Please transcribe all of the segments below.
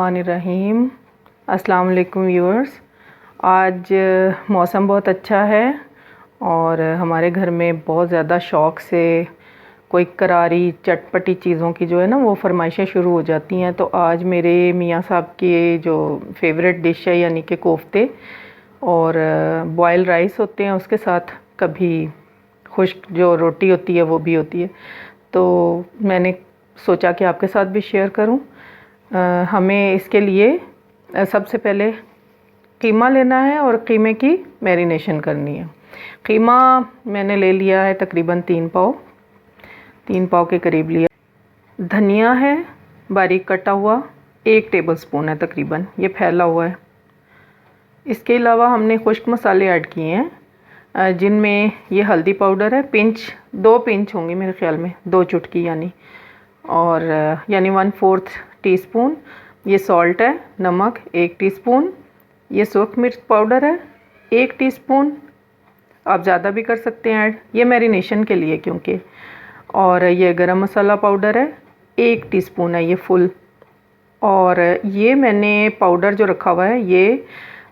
बिस्मिल्लाहिर्रहमानिर्रहीम। अस्सलाम वालेकुम व्यूअर्स। आज मौसम बहुत अच्छा है और हमारे घर में बहुत ज़्यादा शौक़ से कोई करारी चटपटी चीज़ों की जो है ना वो फरमाइशें शुरू हो जाती हैं। तो आज मेरे मियाँ साहब की जो फेवरेट डिश है यानी कि कोफ्ते और बॉयल राइस होते हैं, उसके साथ कभी खुश्क जो रोटी होती है वो भी होती है। तो मैंने सोचा कि आपके साथ भी शेयर करूं। हमें इसके लिए सबसे पहले कीमा लेना है और कीमे की मैरिनेशन करनी है। कीमा मैंने ले लिया है तकरीबन 3 पाव के करीब लिया। धनिया है बारीक कटा हुआ 1 टेबलस्पून है तकरीबन, ये फैला हुआ है। इसके अलावा हमने खुश्क मसाले ऐड किए हैं जिनमें ये हल्दी पाउडर है, 2 पिंच होंगी मेरे ख्याल में, 2 चुटकी और यानी 1/4 टीस्पून। ये सॉल्ट है, नमक 1 टीस्पून। ये सूख मिर्च पाउडर है 1 टीस्पून, आप ज़्यादा भी कर सकते हैं ऐड, ये मैरिनेशन के लिए क्योंकि। और ये गरम मसाला पाउडर है 1 टीस्पून है ये फुल। और ये मैंने पाउडर जो रखा हुआ है ये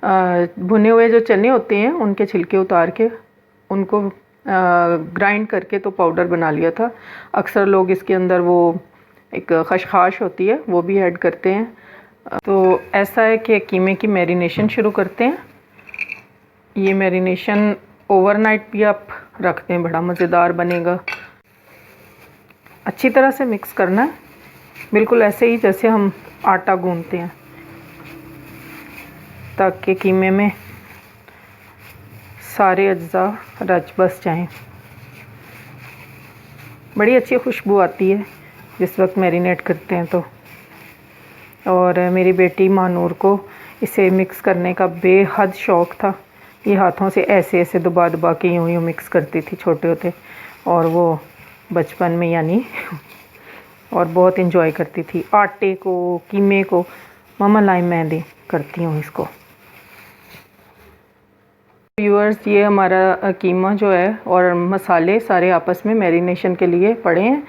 भुने हुए जो चने होते हैं उनके छिलके उतार के उनको ग्राइंड करके तो पाउडर बना लिया था। अक्सर लोग इसके अंदर वो एक खशखाश होती है वो भी ऐड करते हैं। तो ऐसा है कि कीमे की मैरिनेशन शुरू करते हैं। ये मैरिनेशन ओवरनाइट भी आप रखते हैं, बड़ा मज़ेदार बनेगा। अच्छी तरह से मिक्स करना है, बिल्कुल ऐसे ही जैसे हम आटा गूंथते हैं, ताकि कीमे में सारे अज्जा रच बस जाएं। बड़ी अच्छी खुशबू आती है जिस वक्त मैरिनेट करते हैं तो। और मेरी बेटी मानूर को इसे मिक्स करने का बेहद शौक़ था। ये हाथों से ऐसे ऐसे दबा दबा के यूँ यूँ मिक्स करती थी छोटे होते, और वो बचपन में यानी और बहुत इन्जॉय करती थी आटे को, कीमे को। मम्मा लाई मैं दे करती हूँ इसको। व्यूअर्स, ये हमारा कीमा जो है और मसाले सारे आपस में मैरिनेशन के लिए पड़े हैं।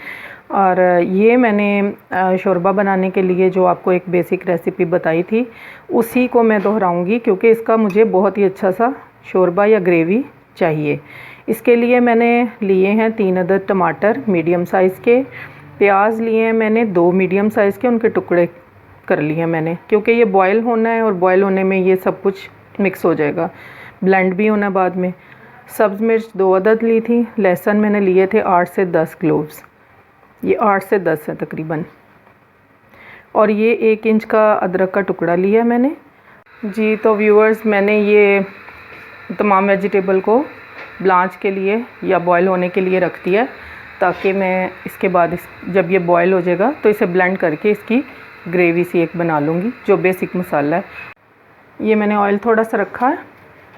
और ये मैंने शोरबा बनाने के लिए जो आपको एक बेसिक रेसिपी बताई थी उसी को मैं दोहराऊंगी, क्योंकि इसका मुझे बहुत ही अच्छा सा शोरबा या ग्रेवी चाहिए। इसके लिए मैंने लिए हैं 3 अदद टमाटर मीडियम साइज़ के। प्याज लिए हैं मैंने 2 मीडियम साइज़ के, उनके टुकड़े कर लिए हैं मैंने, क्योंकि ये बॉयल होना है और बॉयल होने में ये सब कुछ मिक्स हो जाएगा, ब्लेंड भी होना बाद में। सब्ज़ मिर्च 2 अदद ली थी। लहसुन मैंने लिए थे 8 से 10 क्लोव्स, ये 8 से 10 है तकरीबन। और ये 1 इंच का अदरक का टुकड़ा लिया मैंने जी। तो व्यूअर्स, मैंने ये तमाम वेजिटेबल को ब्लांच के लिए या बॉयल होने के लिए रख दिया, ताकि मैं इसके बाद जब ये बॉयल हो जाएगा तो इसे ब्लेंड करके इसकी ग्रेवी सी एक बना लूँगी, जो बेसिक मसाला है। ये मैंने ऑयल थोड़ा सा रखा है,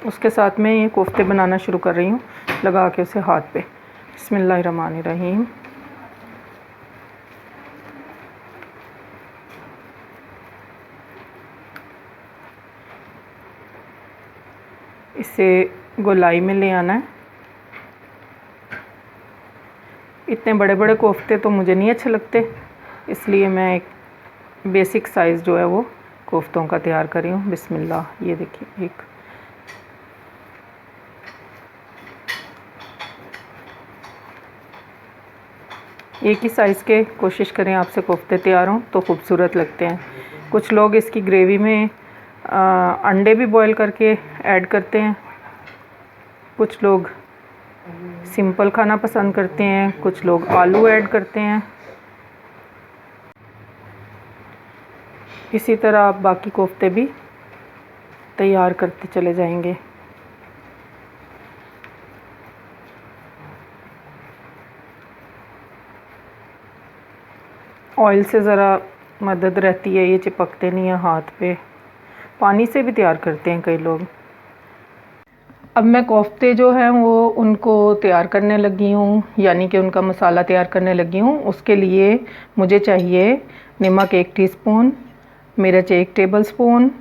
उसके साथ में ये कोफ्ते बनाना शुरू कर रही हूँ, लगा के उसे हाथ पे। बिस्मिल्लाहिर्रहमानिर्रहीम। इसे गोलाई में ले आना है। इतने बड़े बड़े कोफ्ते तो मुझे नहीं अच्छे लगते, इसलिए मैं एक बेसिक साइज़ जो है वो कोफ्तों का तैयार कर रही हूँ। बिस्मिल्लाह। ये देखिए, एक ही साइज़ के कोशिश करें आपसे कोफ्ते तैयार हों तो ख़ूबसूरत लगते हैं। कुछ लोग इसकी ग्रेवी में अंडे भी बॉईल करके ऐड करते हैं, कुछ लोग सिंपल खाना पसंद करते हैं, कुछ लोग आलू ऐड करते हैं। इसी तरह आप बाकी कोफ्ते भी तैयार करते चले जाएंगे। ऑयल से ज़रा मदद रहती है, ये चिपकते नहीं है हाथ पे। पानी से भी तैयार करते हैं कई लोग। अब मैं कोफ्ते जो हैं वो उनको तैयार करने लगी हूँ, यानी कि उनका मसाला तैयार करने लगी हूँ। उसके लिए मुझे चाहिए नमक 1 टीस्पून, मिर्च 1 टेबलस्पून,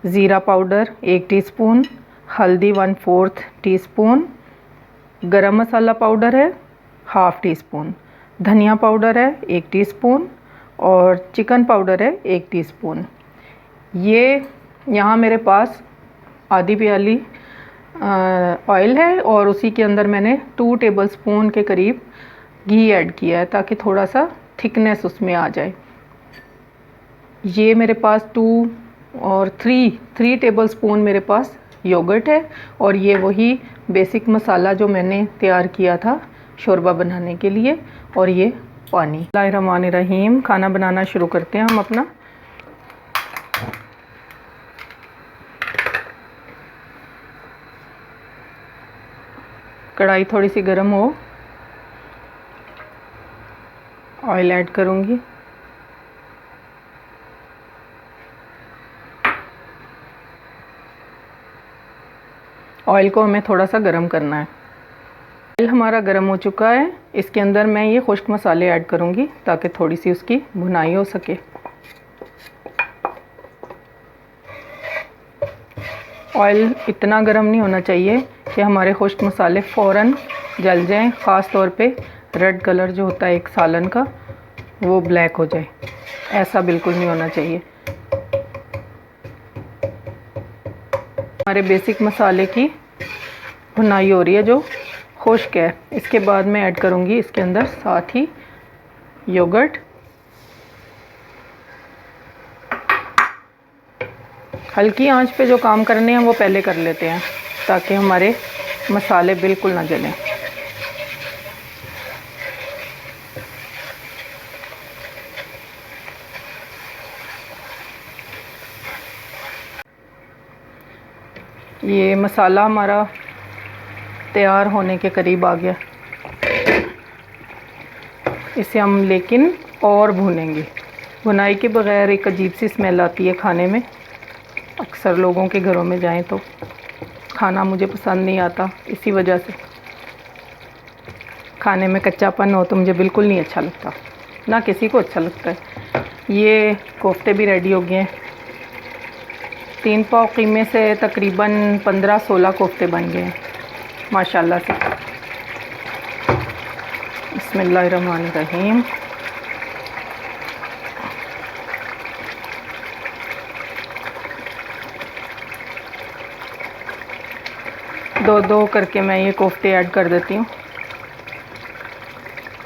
ज़ीरा पाउडर 1 टीस्पून, हल्दी 1/4 टीस्पून, गरम मसाला पाउडर है 1/2 टीस्पून, धनिया पाउडर है 1 टीस्पून और चिकन पाउडर है 1 टीस्पून। ये यहाँ मेरे पास आधी प्याली ऑयल है और उसी के अंदर मैंने 2 टेबलस्पून के करीब घी ऐड किया है ताकि थोड़ा सा थिकनेस उसमें आ जाए। ये मेरे पास 2 और 3 टेबलस्पून मेरे पास योगर्ट है और ये वही बेसिक मसाला जो मैंने तैयार किया था शोरबा बनाने के लिए, और ये पानी। बिस्मिल्लाहिर्रहमानिर्रहीम। खाना बनाना शुरू करते हैं हम अपना। कढ़ाई थोड़ी सी गर्म हो, ऑयल ऐड करूँगी। ऑयल को हमें थोड़ा सा गर्म करना है। ऑयल हमारा गर्म हो चुका है, इसके अंदर मैं ये खुश्क मसाले ऐड करूँगी ताकि थोड़ी सी उसकी भुनाई हो सके। ऑयल इतना गर्म नहीं होना चाहिए कि हमारे खुश्क मसाले फ़ौरन जल जाएं, ख़ास तौर पे रेड कलर जो होता है एक सालन का वो ब्लैक हो जाए, ऐसा बिल्कुल नहीं होना चाहिए। हमारे बेसिक मसाले की भुनाई हो रही है जो खुश्क है। इसके बाद मैं ऐड करूँगी इसके अंदर साथ ही योगर्ट। हल्की आंच पे जो काम करने हैं वो पहले कर लेते हैं ताकि हमारे मसाले बिल्कुल ना जलें। ये मसाला हमारा तैयार होने के करीब आ गया। इसे हम लेकिन और भूनेंगे। भुनाई के बग़ैर एक अजीब सी स्मेल आती है खाने में। अक्सर लोगों के घरों में जाएं तो खाना मुझे पसंद नहीं आता, इसी वजह से खाने में कच्चापन हो तो मुझे बिल्कुल नहीं अच्छा लगता, ना किसी को अच्छा लगता है। ये कोफ्ते भी रेडी हो गए हैं। 3 पाव कीमे से तकरीबन 15-16 कोफ्ते बन गए हैं माशाल्लाह से। बिस्मिल्लाहिर्रहमानिर्रहीम। दो करके मैं ये कोफ्ते ऐड कर देती हूँ।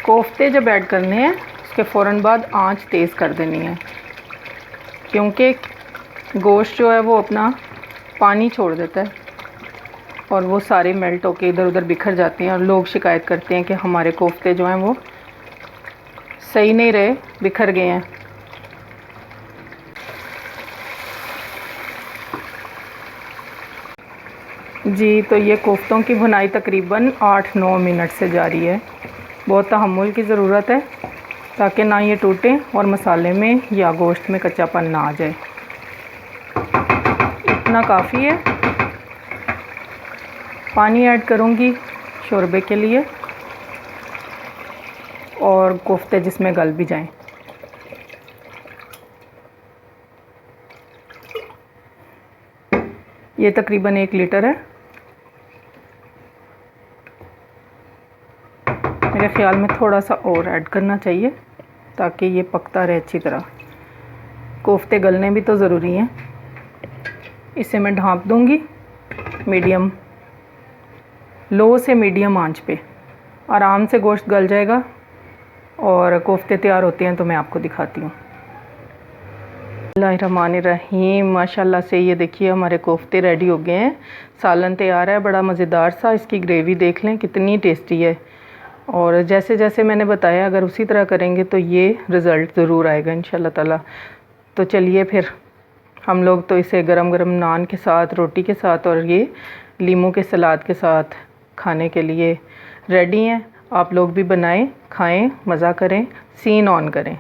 कोफ्ते जब ऐड करने हैं उसके फ़ौरन बाद आंच तेज़ कर देनी है, क्योंकि गोश्त जो है वो अपना पानी छोड़ देता है और वो सारे मेल्ट होके इधर उधर बिखर जाते हैं और लोग शिकायत करते हैं कि हमारे कोफ्ते जो हैं वो सही नहीं रहे, बिखर गए हैं। जी, तो ये कोफ्तों की भुनाई तकरीबन 8-9 मिनट से जारी है। बहुत तहम्मुल की ज़रूरत है ताकि ना ये टूटें और मसाले में या गोश्त में कच्चापन ना आ जाए। इतना काफ़ी है। पानी ऐड करूँगी शोरबे के लिए और कोफ्ते जिसमें गल भी जाएं। ये तकरीबन 1 लीटर है। मेरे ख़्याल में थोड़ा सा और ऐड करना चाहिए ताकि ये पकता रहे अच्छी तरह। कोफ्ते गलने भी तो ज़रूरी हैं। इसे मैं ढाँप दूँगी मीडियम, लो से मीडियम आंच पे। आराम से गोश्त गल जाएगा और कोफ्ते तैयार होते हैं तो मैं आपको दिखाती हूँ। बिस्मिल्लाहिर्रहमानिर्रहीम। माशाल्लाह से ये देखिए हमारे कोफ्ते रेडी हो गए हैं। सालन तैयार है, बड़ा मज़ेदार सा। इसकी ग्रेवी देख लें कितनी टेस्टी है। और जैसे जैसे मैंने बताया अगर उसी तरह करेंगे तो ये रिज़ल्ट ज़रूर आएगा इंशाल्लाह ताला। तो चलिए फिर हम लोग तो इसे गरम गरम नान के साथ, रोटी के साथ और ये लीमू के सलाद के साथ खाने के लिए रेडी हैं। आप लोग भी बनाएं, खाएं, मज़ा करें, सीन ऑन करें।